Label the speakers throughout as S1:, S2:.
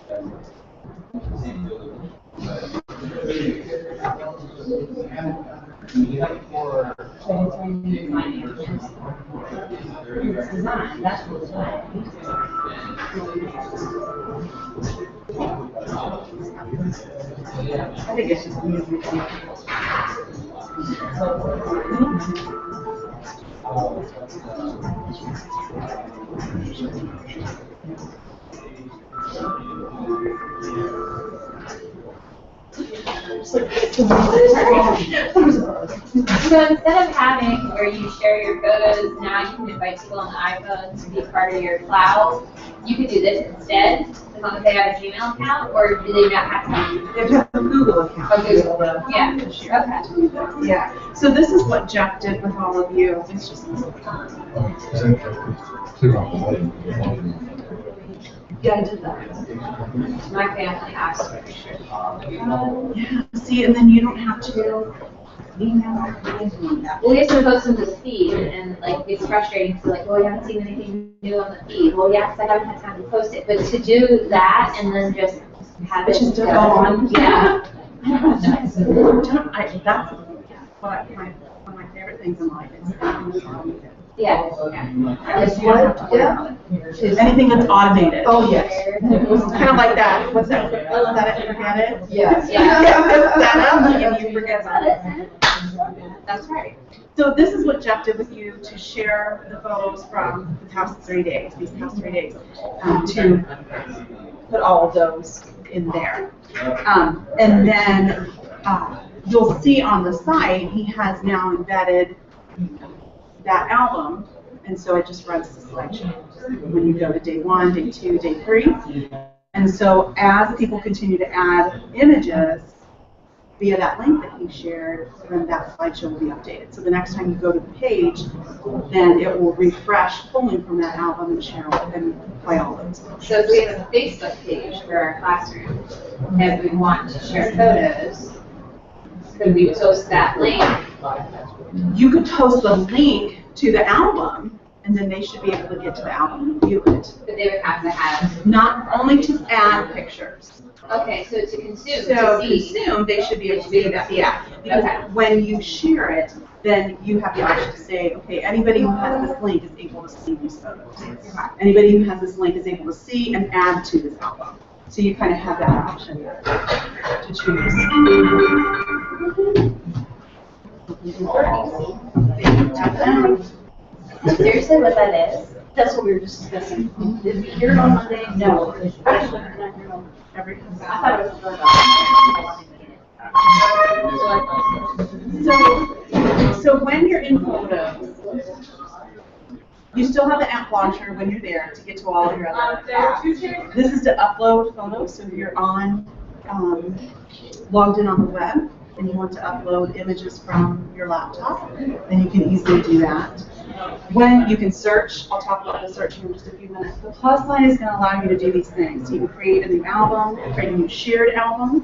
S1: I think it's just easy.
S2: So instead of having where you share your photos, now you can invite people on the iPhone to be part of your cloud. You could do this instead, as long as they have a Gmail account, or do they not have to?
S1: They have a Google account.
S2: Oh, Google. Yeah. Okay.
S1: Yeah. So this is what Jeff did with all of you. It's just yeah, I did that.
S2: My family asked for sure.
S1: Yeah. See, and then you don't have to email.
S2: Well, we have to post them to the feed, and like it's frustrating to like, well, we haven't seen anything new on the feed. Well, yeah, because I haven't had time to post it. But to do that and then just have it
S1: just go on.
S2: Yeah.
S1: That's one of my favorite things in life is anything that's automated.
S2: Yeah.
S1: Anything that's automated.
S3: Oh, yes.
S1: Kind of like that. What's that? Set it and forget it?
S3: Yes.
S1: Set up and you forget about it.
S2: That's right.
S1: So this is what Jeff did with you to share the photos from the past 3 days, these past 3 days, to put all of those in there. And then you'll see on the site, he has now embedded that album, and so it just runs the selection when you go to day 1, day 2, day 3. And so as people continue to add images via that link that he shared, then that slideshow will be updated. So the next time you go to the page, then it will refresh pulling from that album and share and play all those.
S2: So if we have a Facebook page for our classroom, and we want to share photos, could we post that link?
S1: You could post the link to the album, and then they should be able to get to the album and view it.
S2: But they would have to have.
S1: Not only to add pictures.
S2: Okay, so to consume,
S1: So
S2: to see.
S1: consume, they should be able to do that, yeah. Because
S2: Okay.
S1: when you share it, then you have the option to say, okay, anybody who has this link is able to see these photos. Anybody who has this link is able to see and add to this album. So you kind of have that option to choose.
S2: Seriously, what that is?
S3: That's what we were just discussing. Did we hear it on Monday? No.
S1: Every
S2: I thought it was
S1: So when you're in photos, you still have the app launcher when you're there to get to all of your other apps. This is to upload photos, so if you're on, logged in on the web, and you want to upload images from your laptop, then you can easily do that. When you can search, I'll talk about the search in just a few minutes. The plus sign is going to allow you to do these things. You can create a new album, create a new shared album.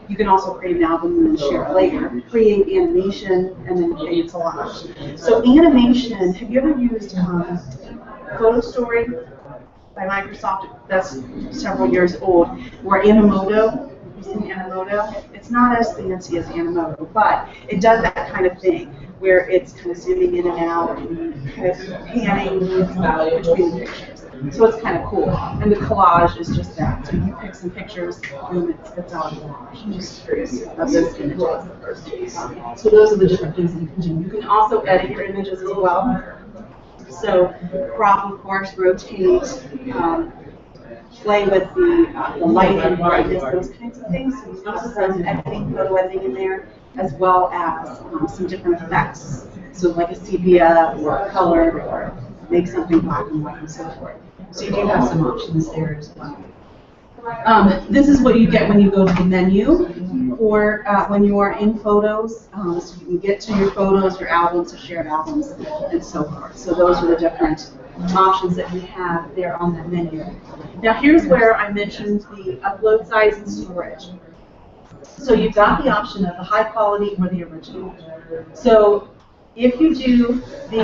S1: You can also create an album and then share it later. Create animation and then create a collage. So animation, have you ever used Photo Story by Microsoft? That's several years old. Where Animoto, you've seen Animoto? It's not as fancy as Animoto, but it does that kind of thing where it's kind of zooming in and out and kind of panning between the pictures. So it's kind of cool. And the collage is just that. So you pick some pictures, boom, it spits out a collage. I'm just curious about those images. So those are the different things that you can do. You can also edit your images as well. So crop, of course, rotate, play with the light and brightness, those kinds of things. So you can do some editing, photo editing in there, as well as some different effects. So like a sepia or color or make something black and white and so forth. So you do have some options there as well. This is what you get when you go to the menu or when you are in photos. So you can get to your photos, your albums, or shared albums, and so forth. So those are the different options that you have there on that menu. Now here's where I mentioned the upload size and storage. So you've got the option of the high quality or the original. So if you do the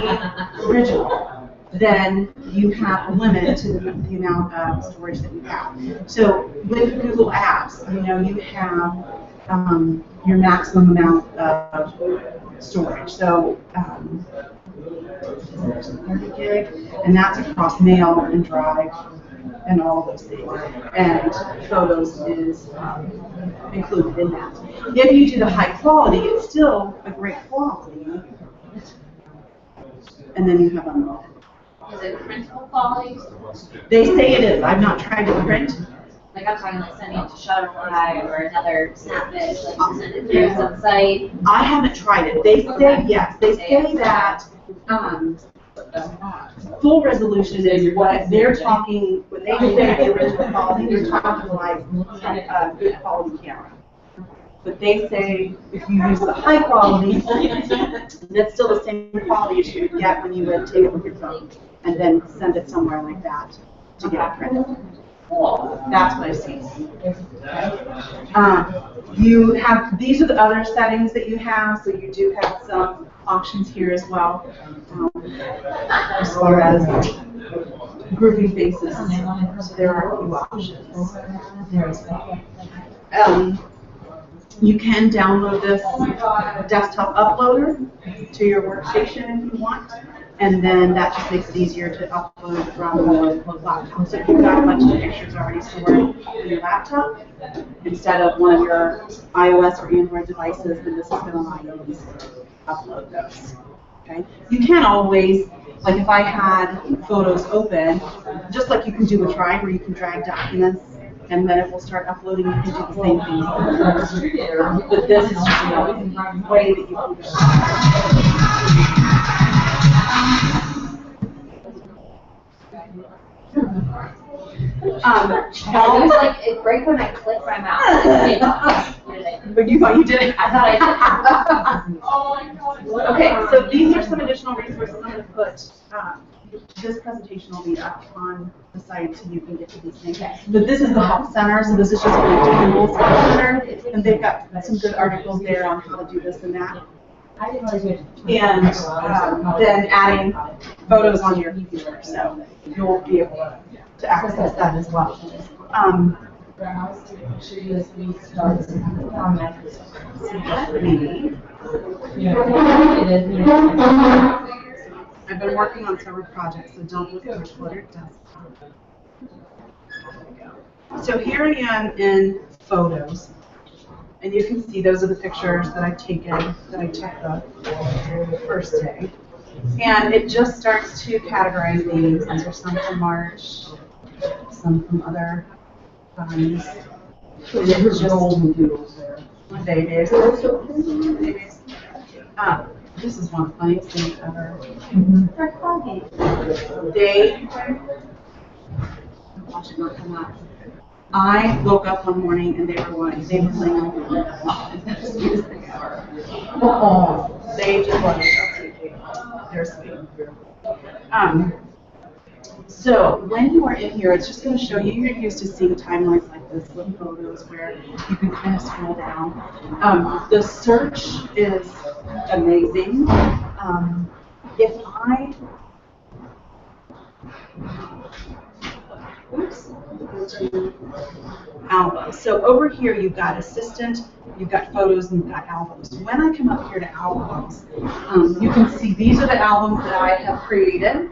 S1: original, then you have a limit to the amount of storage that you have. So with Google Apps, you know, you have your maximum amount of storage. So 30 gig, and that's across Mail and Drive and all of those things. And Photos is included in that. If you do the high quality, it's still a great quality. And then you have unlimited.
S2: Is it printable quality?
S1: They say it is. I've not tried to print.
S2: Like I'm talking like sending it to Shutterfly or another Snapfish, like you send it through some site.
S1: I haven't tried it. They say yes. They say that full resolution is what they're talking, when they say the original quality, they're talking like a good quality camera. But they say if you use the high quality, that's still the same quality as you would get when you would take it with your phone and then send it somewhere like that to get it printed. That's what I've seen. You have, these are the other settings that you have, so you do have some options here as well. As far as grouping faces, so there are a few options. You can download this desktop uploader to your workstation if you want, and then that just makes it easier to upload from your laptop. So if you've got a bunch of pictures already stored in your laptop, instead of one of your iOS or Android devices, then this is going to allow you to upload those. Okay? You can always, like if I had Photos open, just like you can do with Drive, where you can drag documents and then it will start uploading. You can do the same thing. But this is just a way that you can do it.
S2: It was like, it breaks when I click my mouse.
S1: But you thought you did it.
S2: I thought I did.
S1: Okay, so these are some additional resources I'm going to put. This presentation will be up on the site so you can get to these things. But this is the Help Center, so this is just a link to Google's Help Center, and they've got some good articles there on how to do this and that. And then adding photos on your computer, so you'll be able to access that as well. I've been working on several projects, so don't look at what it does. So here I am in Photos, and you can see those are the pictures that I've taken, that I took the first day. And it just starts to categorize these. These are some from March, some from other times. It's just babies. This is one of the funniest things ever. They, watch it not come up. I woke up one morning and they were playing on the music ever. They just wanted to they're sweet. So when you are in here, it's just going to show you, you're used to seeing timelines like this with Photos where you can kind of scroll down. The search is amazing. If I, oops, go to albums. So over here you've got Assistant, you've got Photos, and you've got Albums. When I come up here to Albums, you can see these are the albums that I have created.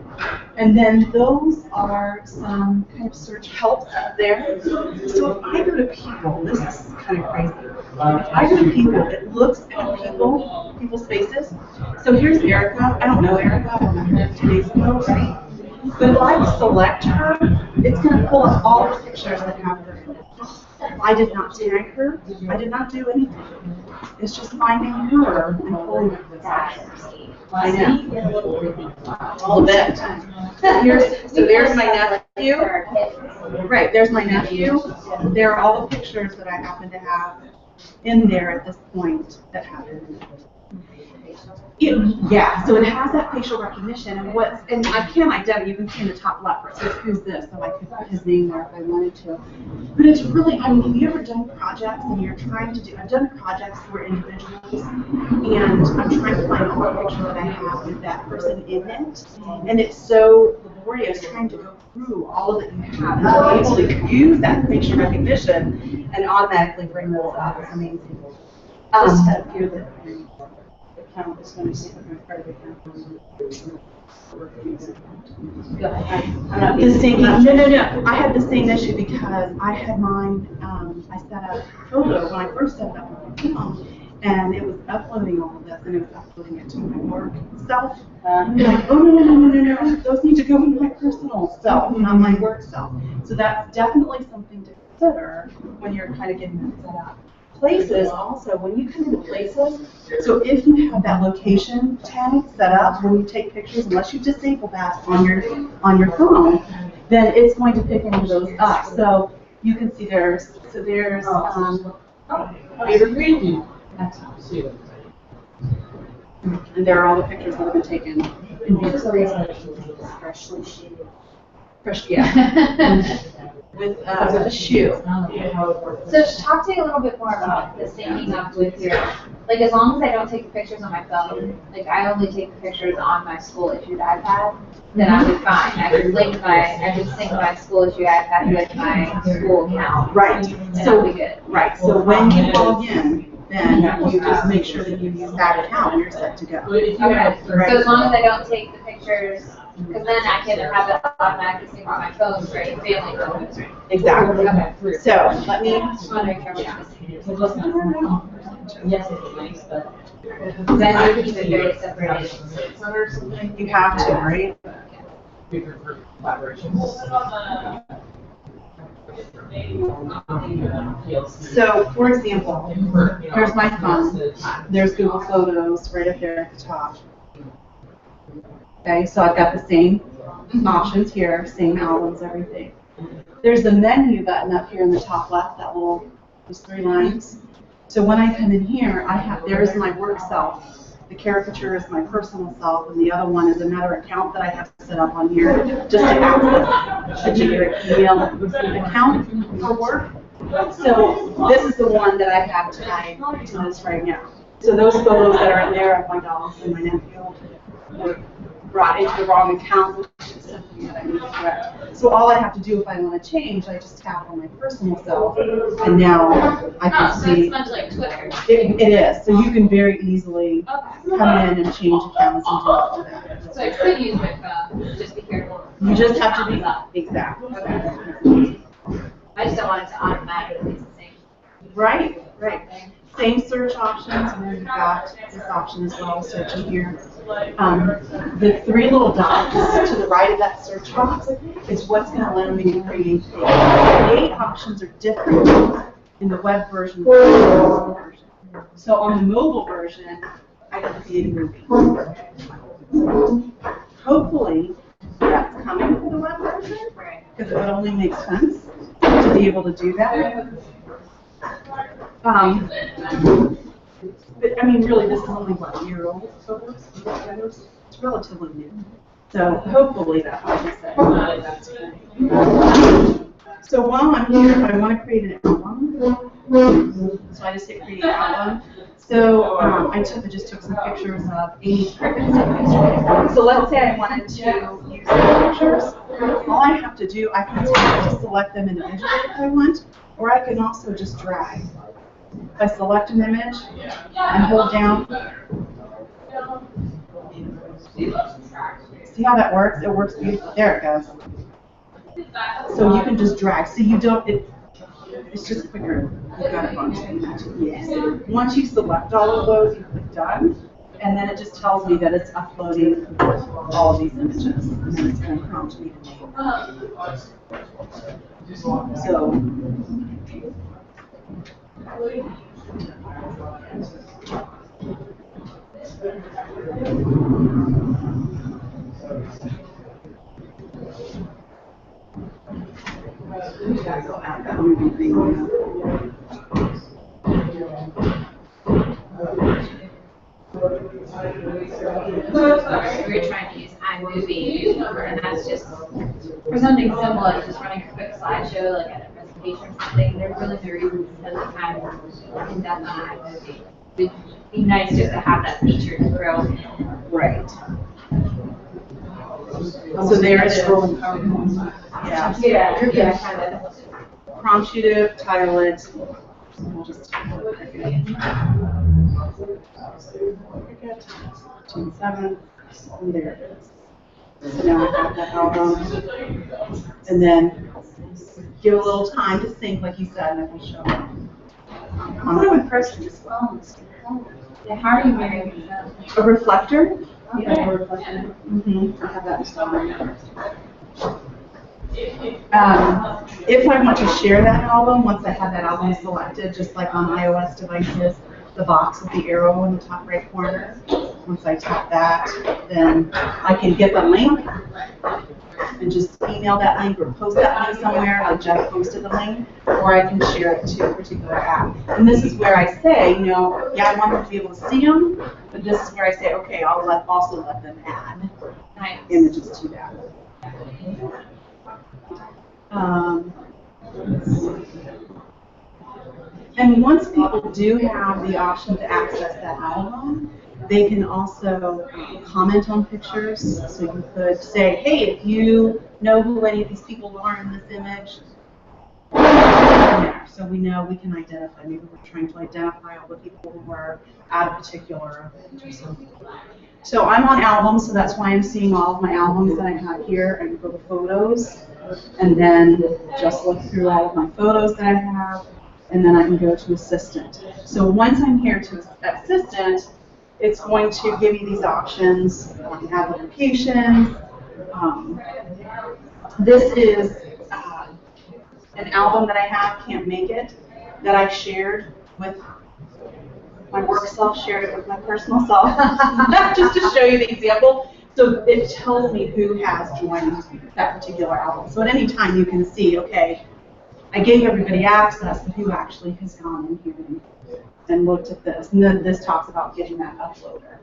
S1: And then those are some kind of search helps there. So if I go to people, this is kind of crazy. If I go to people, it looks at people's faces. So here's Erica. I don't know Erica. I don't know her 2 days ago, right? But if I select her, it's going to pull up all the pictures that have her in it. I did not tag her. I did not do anything. It's just finding her and pulling up the pictures. I know. All of it. So there's my nephew. Right, there's my nephew. There are all the pictures that I happen to have in there at this point that happened Yeah, so it has that facial recognition, and I can identify. You can see in the top left where it says who's this, so I could put his name there if I wanted to. But it's really, I mean, have you ever done projects and you're trying to do? I've done projects where individuals, and I'm trying to find all the picture that I have with that person in it, and it's so laborious trying to go through all of it you have and to be able to use that facial recognition and automatically bring those up. It's amazing.
S3: Just have here that account is going to see my credit account. Go ahead. I'm not
S1: The same,
S3: being-
S1: no. I had the same issue because I had mine, I set up photo when I first set it up on my phone, and it was uploading all of this, and it was uploading it to my work self. And they're like, oh, no, those need to go into my personal self, not my work self. So that's definitely something to consider when you're kind of getting that set up. Places also, when you come into places, so if you have that location tag set up when you take pictures, unless you disable that on your phone, then it's going to pick any of those up. So you can see there's
S3: Evergreen.
S1: and there are all the pictures that have been taken in these
S3: Freshly shaded.
S1: fresh, yeah, with a shoe.
S2: So talk to me a little bit more about the syncing up with your, like as long as I don't take the pictures on my phone, like I only take the pictures on my school issued iPad, then I'll be fine. I just sync my school issued iPad with my school account.
S1: Right.
S2: And
S1: So
S2: I'll be good.
S1: right. So when you log in, then you just make sure that you use that account and you're set to go.
S2: Okay, so as long as I don't take the pictures, because then I can have it automatically sync on my phone for any family photos.
S1: Exactly.
S2: Okay.
S1: So let me.
S2: Just want to make sure we're not missing.
S3: Yes, it's nice, but.
S2: Because I need to keep it very separated.
S1: You have to, right? So, for example, here's my phone. There's Google Photos right up there at the top. Okay, so I've got the same options here, same albums, everything. There's the menu button up here in the top left, those 3 lines. So when I come in here, there is my work self. The caricature is my personal self, and the other one is another account that I have set up on here just to access a generic email account for work. So this is the one that I have tied to this right now. So those photos that are in there of my dogs and my nephew were brought into the wrong account, which is something that I need to correct. So all I have to do if I want to change, I just tap on my personal self, and now I can
S2: Oh, so
S1: see.
S2: it's much like Twitter.
S1: It is, so you can very easily
S2: Okay.
S1: come in and change accounts and do all of that.
S2: So I could use my phone, just be careful.
S1: You just have to be, exactly.
S2: I just don't want it to automatically sync.
S1: Right. Same search options, and then you've got this option as well, searching here. The 3 little dots to the right of that search box is what's going to allow me to create. The 8 options are different in the web version than the mobile version. So on the mobile version, I can create a movie. Hopefully, that's coming with the web version, because it would only make sense to be able to do that. But I mean, really, this is only what, a year old photos? It's relatively new. So hopefully that will be set. So while I'm here, if I want to create an album, so I just hit create album. So I just took some pictures of Amy's crickets. So let's say I wanted to use the pictures. All I have to do, I can just select them individually if I want, or I can also just drag. If I select an image and hold down, see how that works? It works beautifully. There it goes. So you can just drag. So you don't, it's just quicker. You've got a bunch of images. Yes. Once you select all of those, you click done, and then it just tells me that it's uploading all of these images. And then it's going to prompt me to make. So. Go add that movie thing now.
S2: we're trying to use iMovie, and that's just, for something simple as just running a quick slideshow, like at a presentation or something, there's really no reason to spend the time in depth on iMovie. It'd be nice just to have that feature to throw in.
S1: Right. So there is, yeah.
S2: Yeah, kind of.
S1: Prompt you to title it. We'll just forget. 27. And there it is. So now I have that album. And then give a little time to sync, like you said, and it will show up.
S3: I'm so impressed with this phone.
S2: Yeah, how are you marrying yourself?
S1: A reflector?
S3: Yeah, we're reflecting. I have that installed right now.
S1: If I want to share that album, once I have that album selected, just like on iOS devices, the box with the arrow in the top right corner, once I tap that, then I can get the link and just email that link or post that link somewhere, like Jeff posted the link, or I can share it to a particular app. And this is where I say, you know, yeah, I want them to be able to see them, but this is where I say, okay, I'll also let them add images to that. And once people do have the option to access that album, they can also comment on pictures. So you could say, hey, if you know who any of these people are in this image, there. So we know we can identify. Maybe we're trying to identify all the people who are at a particular event or something. So I'm on albums, so that's why I'm seeing all of my albums that I have here. I can go to photos, and then just look through all of my photos that I have, and then I can go to assistant. So once I'm here to assistant, it's going to give me these options. I can add locations. This is an album that I have, Can't Make It, that I shared with my work self, shared it with my personal self, just to show you the example. So it tells me who has joined that particular album. So at any time you can see, okay, I gave everybody access, but who actually has gone in here and looked at this. And then this talks about getting that uploader.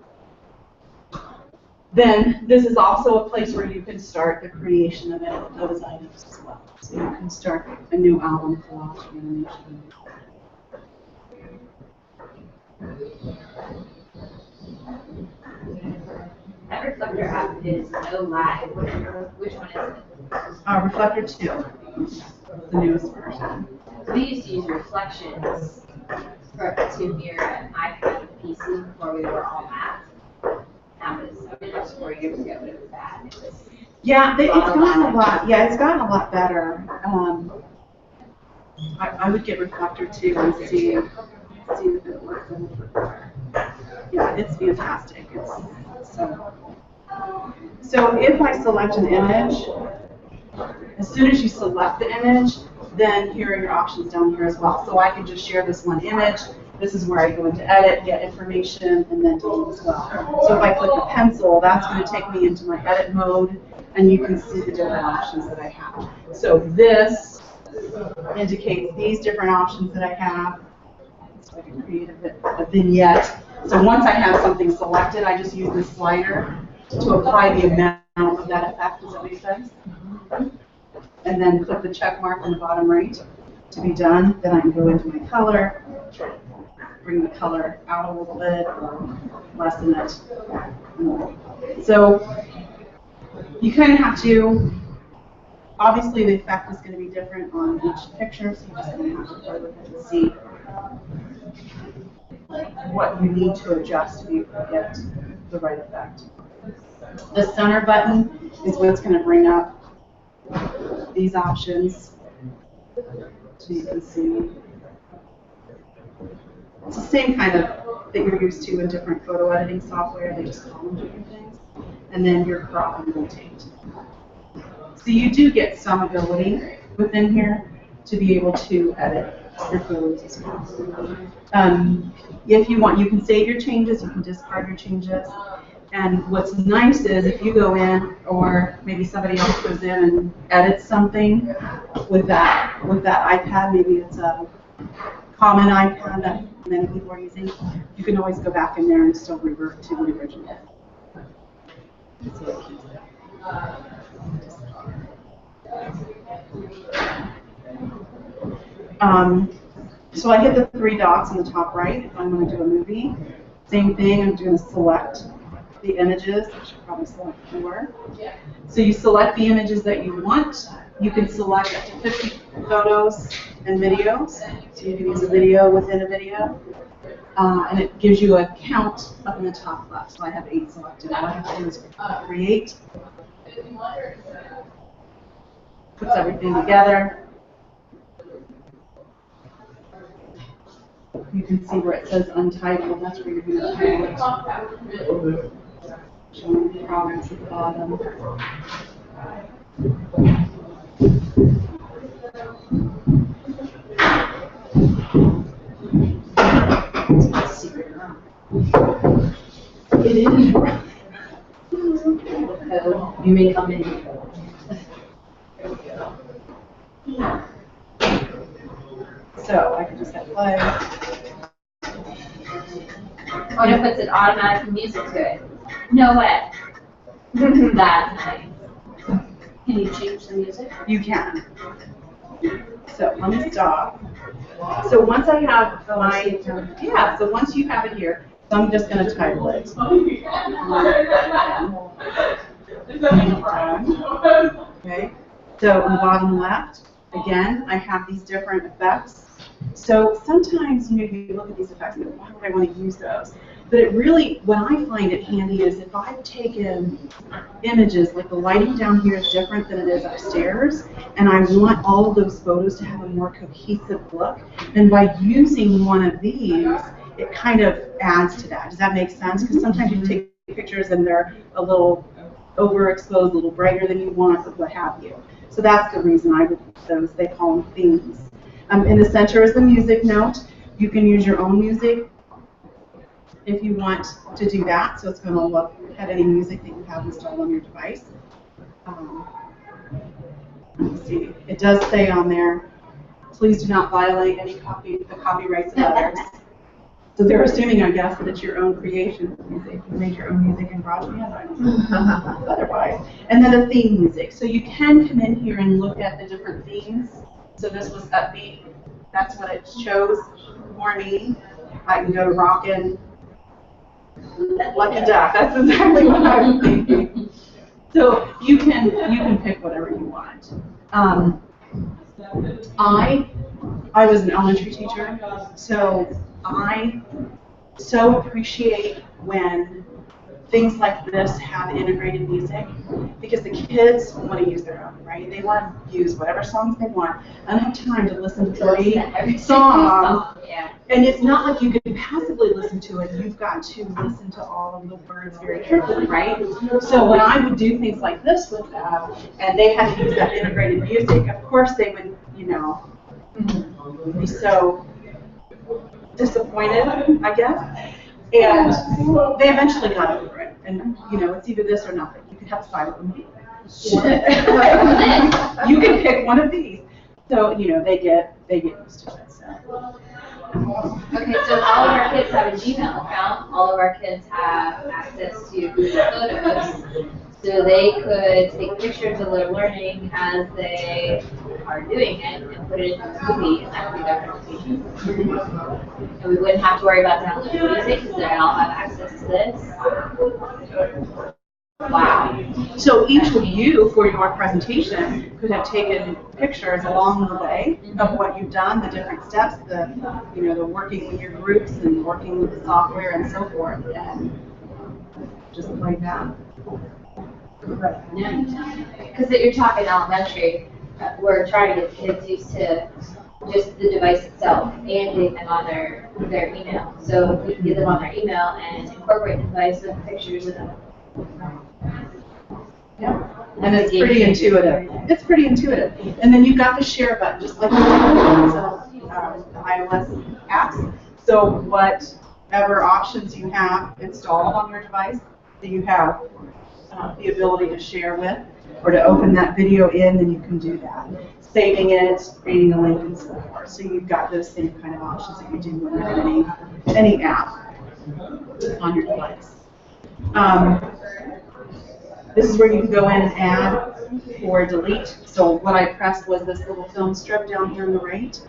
S1: Then this is also a place where you can start the creation of those items as well. So you can start a new album collage animation.
S2: That reflector app is no lag. Which one is it?
S1: Reflector 2, the newest version.
S2: We used to use reflections to mirror an iPad and PC before we were all Mac. That was 4 years ago, but it was bad. It was
S1: Yeah, it's gotten a lot. Yeah, it's gotten a lot better. I would get reflector 2 and see if it works in the reflector. Yeah, it's fantastic. So if I select an image, as soon as you select the image, then here are your options down here as well. So I can just share this one image. This is where I go into edit, get information, and then delete as well. So if I click the pencil, that's going to take me into my edit mode, and you can see the different options that I have. So this indicates these different options that I have. So I can create a vignette. So once I have something selected, I just use this slider to apply the amount of that effect. Does that make sense? And then click the check mark on the bottom right to be done. Then I can go into my color, bring the color out a little bit, or lessen it. So you kind of have to, obviously the effect is going to be different on each picture, so you're just going to have to play with it and see what you need to adjust to be able to get the right effect. The center button is what's going to bring up these options, so you can see. It's the same kind of that you're used to in different photo editing software. They just call them different things. And then your crop and rotate. So you do get some ability within here to be able to edit your photos as well. If you want, you can save your changes, you can discard your changes. And what's nice is if you go in, or maybe somebody else goes in and edits something with that iPad, maybe it's a common iPad that many people are using, you can always go back in there and still revert to the original. So it keeps it. So I hit the 3 dots in the top right if I'm going to do a movie. Same thing, I'm going to select the images. I should probably select 4. So you select the images that you want. You can select up to 50 photos and videos. So you can use a video within a video. And it gives you a count up in the top left. So I have 8 selected. All I have to do is create. Puts everything together. You can see where it says untitled. That's where you're going to title it. Showing the progress at the bottom. It is.
S2: You may come in.
S1: So I can just hit play.
S2: Oh, and it puts an automatic music to it. No way. That's nice. Can you change the music?
S1: You can. So let me stop. So once I have my, so once you have it here, so I'm just going to title it. Okay. So on the bottom left, again, I have these different effects. So sometimes, you look at these effects and go, why would I want to use those? But it really, what I find it handy is if I've taken images, like the lighting down here is different than it is upstairs, and I want all of those photos to have a more cohesive look, then by using one of these, it kind of adds to that. Does that make sense? Because sometimes you take pictures and they're a little overexposed, a little brighter than you want, or what have you. So that's the reason I would use those. They call them themes. In the center is the music note. You can use your own music if you want to do that. So it's going to look at any music that you have installed on your device. Let's see. It does say on there, please do not violate the copyrights of others. So they're assuming, I guess, that it's your own creation of music. You made your own music in GarageBand. I don't know. Otherwise. And then the theme music. So you can come in here and look at the different themes. So this was upbeat. That's what it chose for me. I can go to rockin', Lucky Duck. That's exactly what I was thinking. So you can pick whatever you want. I was an elementary teacher, so I so appreciate when things like this have integrated music, because the kids want to use their own, right? They want to use whatever songs they want. I don't have time to listen to 30 songs.
S2: Yeah.
S1: And it's not like you can passively listen to it. You've got to listen to all of the words very carefully, right? So when I would do things like this with them, and they had to use that integrated music, of course they would, be so disappointed, I guess. And they eventually got over it. And, it's either this or nothing. You could have a silent movie. You can pick one of these. So, they get used to it. So.
S2: Okay, so all of our kids have a Gmail account. All of our kids have access to Google Photos. So they could take pictures of their learning as they are doing it and put it into a movie, and that would be their presentation. And we wouldn't have to worry about downloading music because they all have access to this. Wow.
S1: So each of you, for your presentation, could have taken pictures along the way of what you've done, the different steps, the working with your groups and working with the software and so forth, and just like that.
S2: Because you're talking elementary, we're trying to get kids used to just the device itself and getting them on their email. So if we can get them on their email and incorporate the device with pictures of them.
S1: Yeah. And it's pretty intuitive. It's pretty intuitive. And then you've got the share button, just like the iOS apps. So whatever options you have installed on your device, that you have the ability to share with, or to open that video in, then you can do that. saving it, creating a link, and so forth. So you've got those same kind of options that you do when you're in any app on your device. This is where you can go in and add or delete. So what I pressed was this little film strip down here on the right.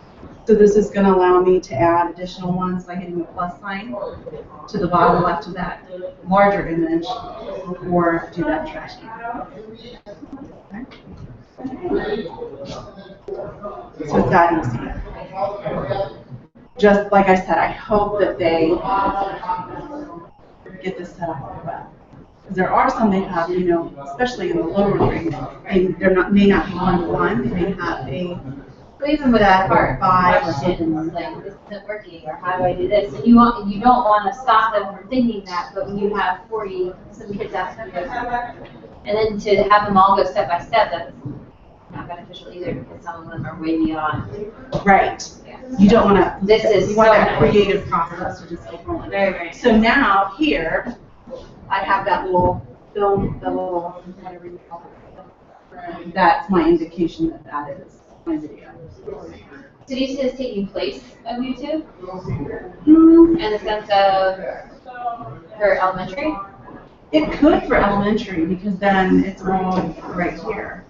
S1: So this is going to allow me to add additional ones by hitting the plus sign to the bottom left of that larger image, or do that trash can. Okay. So it's that easy. Just like I said, I hope that they get this set up on the web. Because there are some they have, you know, especially in the lower grade, and may not be one-to-one, they may have a
S2: But even with that part,
S1: five or
S2: questions
S1: something.
S2: like, this isn't working, or how do I do this? And you don't want to stop them from thinking that, but when you have 40, some kids asking those, and then to have them all go step by step, that's not beneficial either, because some of them are way beyond.
S1: Right.
S2: Yeah.
S1: You don't want to.
S2: This is
S1: you want
S2: so
S1: that
S2: nice.
S1: creative process to just keep rolling.
S2: Very, very.
S1: So now here, I have that little film, the little whatever you call it. That's my indication that that is my video.
S2: So do you see this taking place of YouTube?
S1: Hmm.
S2: In the sense of her elementary?
S1: It could for elementary because then it's all right here.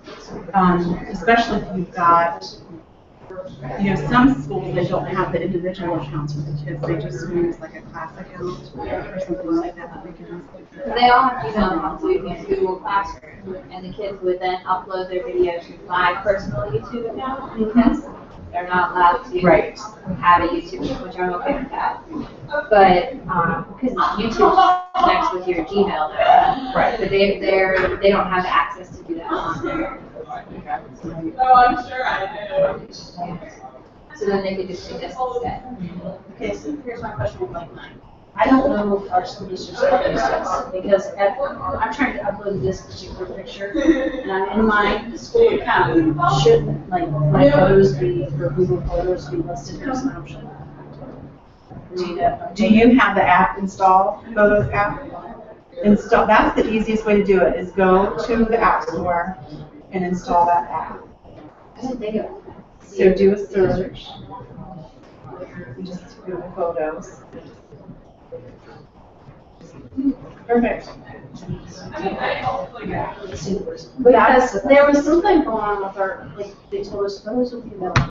S1: Especially if you've got, you know, some schools they don't have the individual accounts for the kids. They just use like a class account or something like that. They can
S2: They all have Gmail accounts, so you can Google Classroom, and the kids would then upload their videos to my personal YouTube account, because they're not allowed to
S1: Right.
S2: have a YouTube account, which I'm okay with that. But, because YouTube connects with your Gmail now.
S1: Right.
S2: But they don't have access to do that on there.
S4: Oh, I'm sure I do.
S2: So then they could just do this instead.
S3: Okay, so here's my question with like mine. I don't know if our school district's going to use this, because I'm trying to upload this particular picture, and I'm in my school account. Should, like, my photos be, for Google Photos be listed as an option?
S1: Do you have the app installed, Photos app? Install. That's the easiest way to do it, is go to the App Store and install that app.
S2: I didn't think of it.
S1: So do a search. And just Google Photos. Perfect.
S3: Because there was something going on with our, like, they told us photos would be available